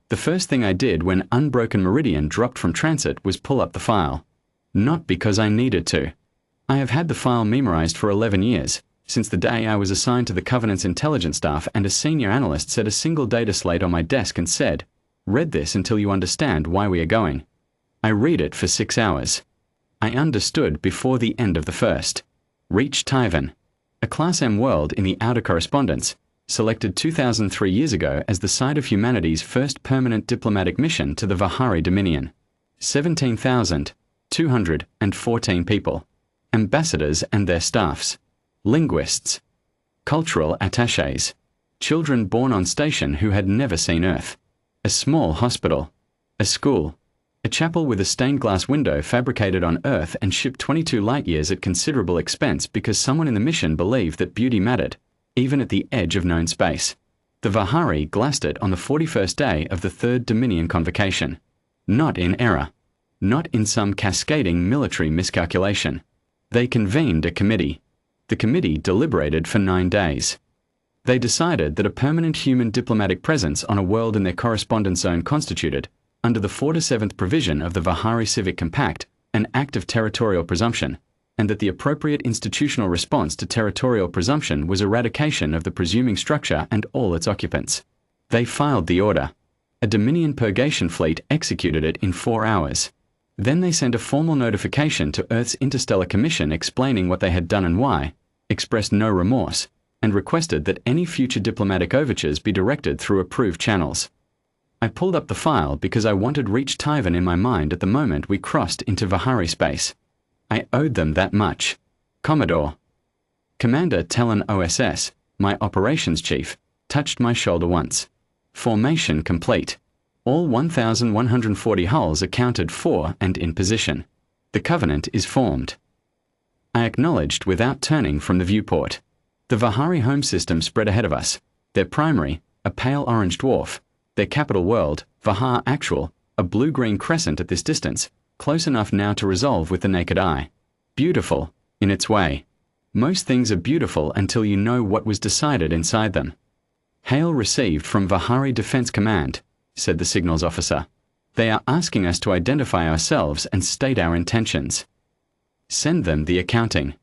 The first thing I did when Unbroken Meridian dropped from transit was pull up the file. Not because I needed to. I have had the file memorized for 11 years, since the day I was assigned to the Covenant's intelligence staff, and a senior analyst set a single data slate on my desk and said, "Read this until you understand why we are going." I read it for 6 hours. I understood before the end of the first. Reach Tyvan, a Class M world in the Outer Correspondence, selected 2003 years ago as the site of humanity's first permanent diplomatic mission to the Vahari Dominion. 17,214 people. Ambassadors and their staffs. Linguists. Cultural attachés. Children born on station who had never seen Earth. A small hospital. A school. A chapel with a stained glass window fabricated on Earth and shipped 22 light-years at considerable expense because someone in the mission believed that beauty mattered, even at the edge of known space. The Vahari glassed it on the 41st day of the Third Dominion Convocation. Not in error. Not in some cascading military miscalculation. They convened a committee. The committee deliberated for 9 days. They decided that a permanent human diplomatic presence on a world in their correspondence zone constituted, under the 4th to 7th provision of the Vahari Civic Compact, an act of territorial presumption, and that the appropriate institutional response to territorial presumption was eradication of the presuming structure and all its occupants. They filed the order. A Dominion purgation fleet executed it in 4 hours. Then they sent a formal notification to Earth's Interstellar Commission explaining what they had done and why, expressed no remorse, and requested that any future diplomatic overtures be directed through approved channels. I pulled up the file because I wanted Reach Tyvan in my mind at the moment we crossed into Vahari space. I owed them that much. Commodore. Commander Talon OSS, my operations chief, touched my shoulder once. Formation complete. All 1,140 hulls accounted for and in position. The Covenant is formed. I acknowledged without turning from the viewport. The Vahari home system spread ahead of us. Their primary, a pale orange dwarf. Their capital world, Vahar Actual, a blue-green crescent at this distance, close enough now to resolve with the naked eye. Beautiful, in its way. Most things are beautiful until you know what was decided inside them. Hail received from Vahari Defense Command, said the signals officer. They are asking us to identify ourselves and state our intentions. Send them the accounting.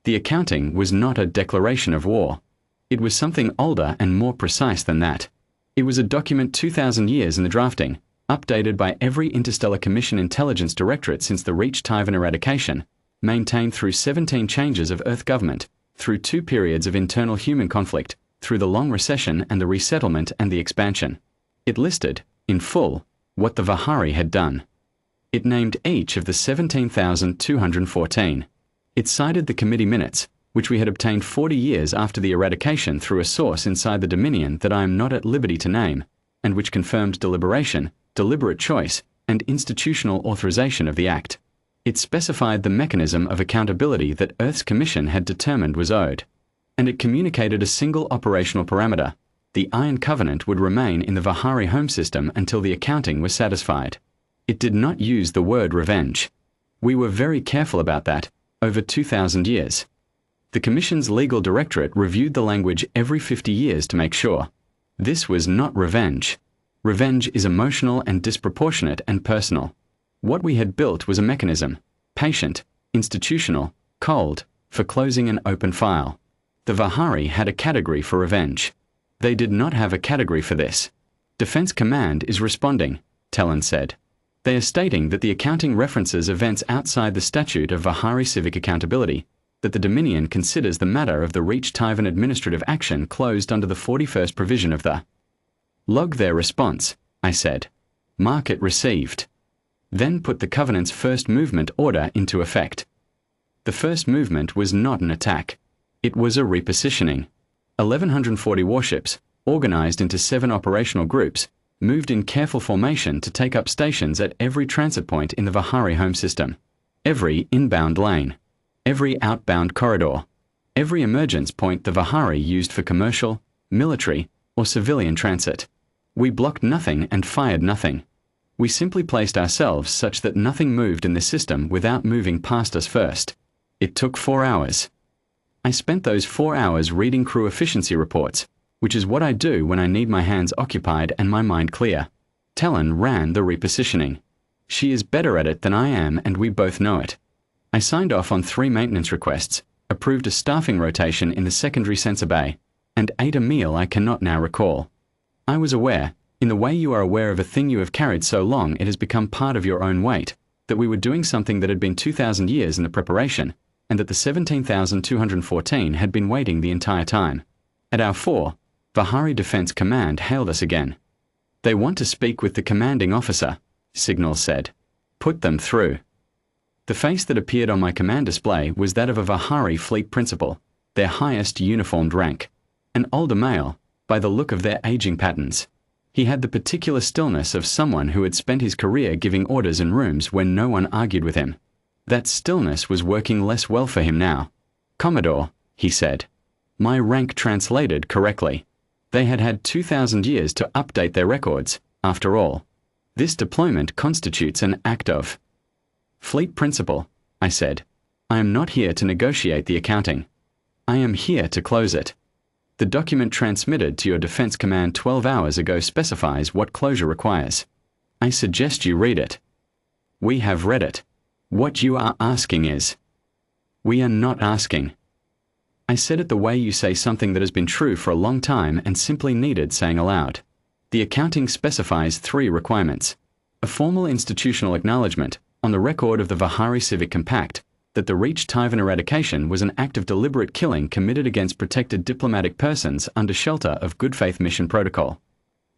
The accounting was not a declaration of war. It was something older and more precise than that. It was a document 2,000 years in the drafting, updated by every Interstellar Commission intelligence directorate since the Reach Tyvan eradication, maintained through 17 changes of Earth government, through 2 periods of internal human conflict, through the long recession and the resettlement and the expansion. It listed, in full, what the Vahari had done. It named each of the 17,214. It cited the committee minutes, which we had obtained 40 years after the eradication through a source inside the Dominion that I am not at liberty to name, and which confirmed deliberation, deliberate choice, and institutional authorization of the act. It specified the mechanism of accountability that Earth's Commission had determined was owed, and it communicated a single operational parameter. The Iron Covenant would remain in the Vahari home system until the accounting was satisfied. It did not use the word revenge. We were very careful about that, over 2,000 years. The Commission's legal directorate reviewed the language every 50 years to make sure. This was not revenge. Revenge is emotional and disproportionate and personal. What we had built was a mechanism, patient, institutional, cold, for closing an open file. The Vahari had a category for revenge. They did not have a category for this. Defense Command is responding, Talon said. They are stating that the accounting references events outside the statute of Vahari civic accountability, that the Dominion considers the matter of the Reach Tyvan administrative action closed under the 41st provision of the. Log their response, I said. Mark it received. Then put the Covenant's first movement order into effect. The first movement was not an attack. It was a repositioning. 1,140 warships, organized into 7 operational groups, moved in careful formation to take up stations at every transit point in the Vahari home system, every inbound lane, every outbound corridor, every emergence point the Vahari used for commercial, military, or civilian transit. We blocked nothing and fired nothing. We simply placed ourselves such that nothing moved in the system without moving past us first. It took 4 hours. I spent those 4 hours reading crew efficiency reports, which is what I do when I need my hands occupied and my mind clear. Talon ran the repositioning. She is better at it than I am, and we both know it. I signed off on 3 maintenance requests, approved a staffing rotation in the secondary sensor bay, and ate a meal I cannot now recall. I was aware, in the way you are aware of a thing you have carried so long it has become part of your own weight, that we were doing something that had been 2,000 years in the preparation, and that the 17,214 had been waiting the entire time. At our 4, Vahari Defense Command hailed us again. They want to speak with the commanding officer, Signal said. Put them through. The face that appeared on my command display was that of a Vahari fleet principal, their highest uniformed rank. An older male, by the look of their aging patterns. He had the particular stillness of someone who had spent his career giving orders in rooms where no one argued with him. That stillness was working less well for him now. Commodore, he said. My rank translated correctly. They had had 2,000 years to update their records, after all. This deployment constitutes an act of. Fleet Principal, I said. I am not here to negotiate the accounting. I am here to close it. The document transmitted to your Defense Command 12 hours ago specifies what closure requires. I suggest you read it. We have read it. What you are asking is. We are not asking. I said it the way you say something that has been true for a long time and simply needed saying aloud. The accounting specifies 3 requirements. A formal institutional acknowledgement, on the record of the Vahari Civic Compact, that the Reach Tyvan eradication was an act of deliberate killing committed against protected diplomatic persons under shelter of good faith mission protocol.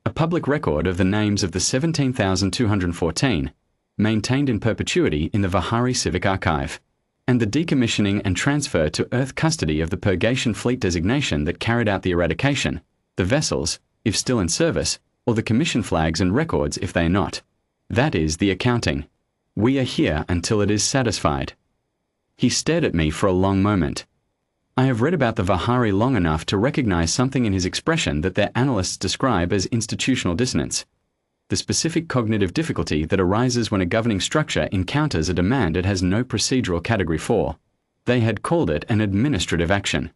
A public record of the names of the 17,214, maintained in perpetuity in the Vahari Civic Archive, and the decommissioning and transfer to Earth custody of the Purgation Fleet designation that carried out the eradication, the vessels, if still in service, or the commission flags and records if they are not. That is the accounting. We are here until it is satisfied. He stared at me for a long moment. I have read about the Vahari long enough to recognize something in his expression that their analysts describe as institutional dissonance. The specific cognitive difficulty that arises when a governing structure encounters a demand it has no procedural category for. They had called it an administrative action.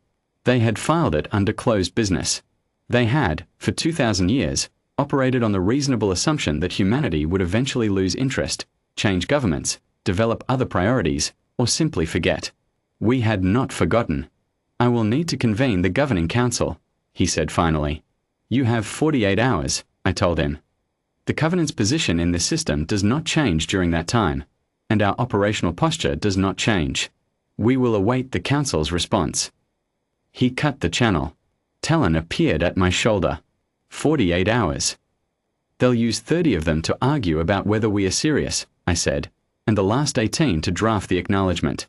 They had filed it under closed business. They had, for 2,000 years, operated on the reasonable assumption that humanity would eventually lose interest, change governments, develop other priorities, or simply forget. We had not forgotten. I will need to convene the Governing Council, he said finally. You have 48 hours, I told him. The Covenant's position in this system does not change during that time, and our operational posture does not change. We will await the Council's response. He cut the channel. Talon appeared at my shoulder. 48 hours. They'll use 30 of them to argue about whether we are serious, I said, and the last 18 to draft the acknowledgement.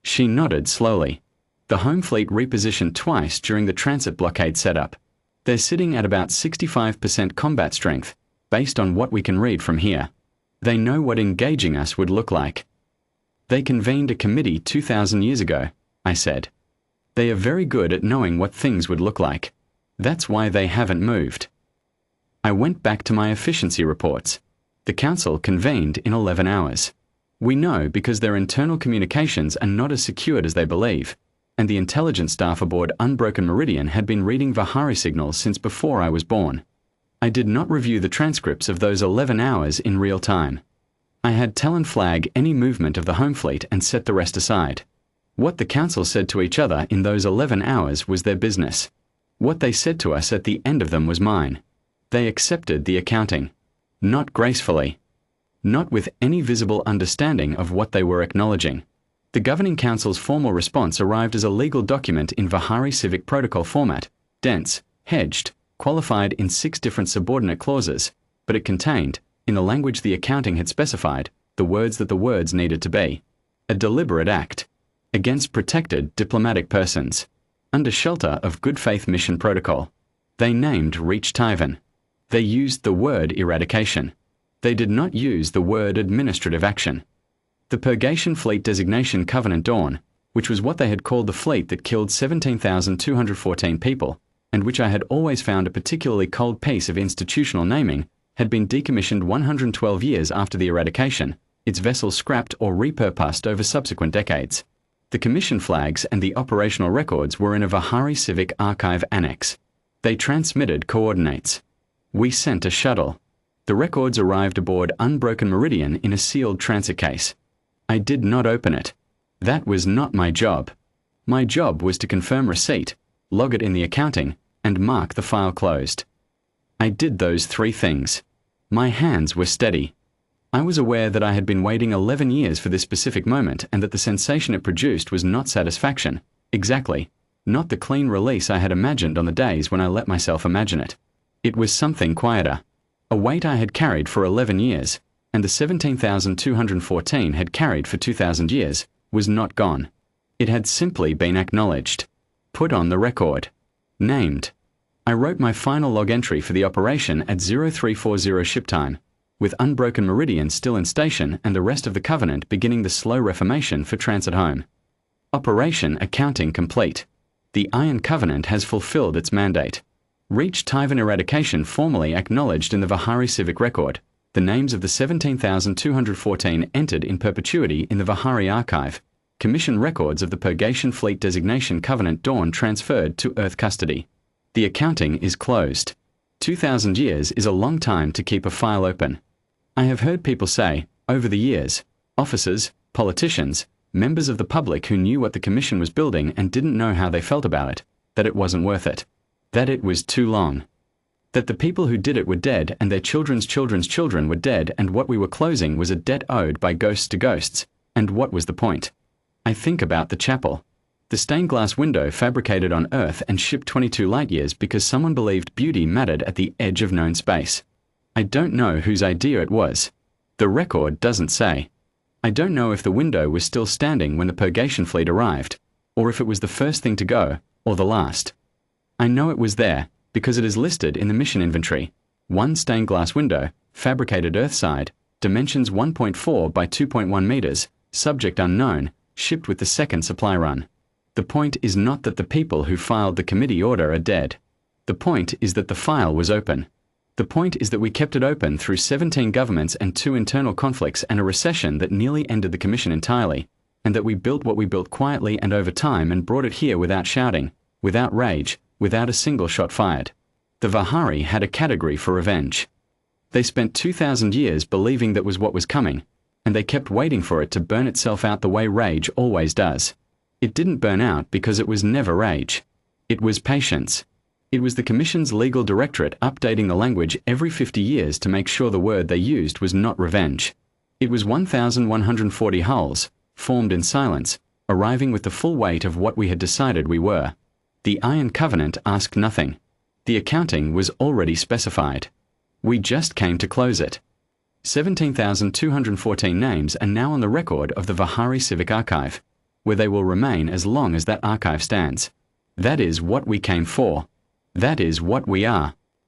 She nodded slowly. The home fleet repositioned twice during the transit blockade setup. They're sitting at about 65% combat strength, based on what we can read from here. They know what engaging us would look like. They convened a committee 2,000 years ago, I said. They are very good at knowing what things would look like. That's why they haven't moved. I went back to my efficiency reports. The Council convened in 11 hours. We know because their internal communications are not as secured as they believe, and the intelligence staff aboard Unbroken Meridian had been reading Vahari signals since before I was born. I did not review the transcripts of those 11 hours in real time. I had Talon flag any movement of the home fleet and set the rest aside. What the Council said to each other in those 11 hours was their business. What they said to us at the end of them was mine. They accepted the accounting. Not gracefully. Not with any visible understanding of what they were acknowledging. The Governing Council's formal response arrived as a legal document in Vahari Civic Protocol format, dense, hedged, qualified in 6 different subordinate clauses, but it contained, in the language the accounting had specified, the words that the words needed to be. A deliberate act. Against protected diplomatic persons. Under shelter of good faith mission protocol. They named Reach Tyvan. They used the word eradication. They did not use the word administrative action. The Purgation Fleet designation Covenant Dawn, which was what they had called the fleet that killed 17,214 people, and which I had always found a particularly cold piece of institutional naming, had been decommissioned 112 years after the eradication, its vessels scrapped or repurposed over subsequent decades. The commission flags and the operational records were in a Vahari Civic Archive annex. They transmitted coordinates. We sent a shuttle. The records arrived aboard Unbroken Meridian in a sealed transit case. I did not open it. That was not my job. My job was to confirm receipt, log it in the accounting, and mark the file closed. I did those 3 things. My hands were steady. I was aware that I had been waiting 11 years for this specific moment and that the sensation it produced was not satisfaction. Exactly. Not the clean release I had imagined on the days when I let myself imagine it. It was something quieter. A weight I had carried for 11 years, and the 17,214 had carried for 2,000 years, was not gone. It had simply been acknowledged. Put on the record. Named. I wrote my final log entry for the operation at 0340 ship time, with Unbroken Meridian still in station and the rest of the Covenant beginning the slow reformation for transit home. Operation accounting complete. The Iron Covenant has fulfilled its mandate. Reached Tyvan eradication formally acknowledged in the Vihari Civic Record. The names of the 17,214 entered in perpetuity in the Vihari Archive. Commission records of the Purgation Fleet Designation Covenant Dawn transferred to Earth custody. The accounting is closed. 2,000 years is a long time to keep a file open. I have heard people say, over the years, officers, politicians, members of the public who knew what the Commission was building and didn't know how they felt about it, that it wasn't worth it. That it was too long. That the people who did it were dead and their children's children's children were dead, and what we were closing was a debt owed by ghosts to ghosts, and what was the point? I think about the chapel. The stained glass window fabricated on Earth and shipped 22 light years because someone believed beauty mattered at the edge of known space. I don't know whose idea it was. The record doesn't say. I don't know if the window was still standing when the Purgation Fleet arrived, or if it was the first thing to go, or the last. I know it was there, because it is listed in the mission inventory. 1 stained glass window, fabricated Earthside, dimensions 1.4 by 2.1 meters, subject unknown, shipped with the second supply run. The point is not that the people who filed the committee order are dead. The point is that the file was open. The point is that we kept it open through 17 governments and 2 internal conflicts and a recession that nearly ended the Commission entirely, and that we built what we built quietly and over time and brought it here without shouting, without rage, without a single shot fired. The Vihari had a category for revenge. They spent 2,000 years believing that was what was coming, and they kept waiting for it to burn itself out the way rage always does. It didn't burn out because it was never rage. It was patience. It was the Commission's legal directorate updating the language every 50 years to make sure the word they used was not revenge. It was 1,140 hulls, formed in silence, arriving with the full weight of what we had decided we were. The Iron Covenant asked nothing. The accounting was already specified. We just came to close it. 17,214 names are now on the record of the Vihari Civic Archive, where they will remain as long as that archive stands. That is what we came for. That is what we are.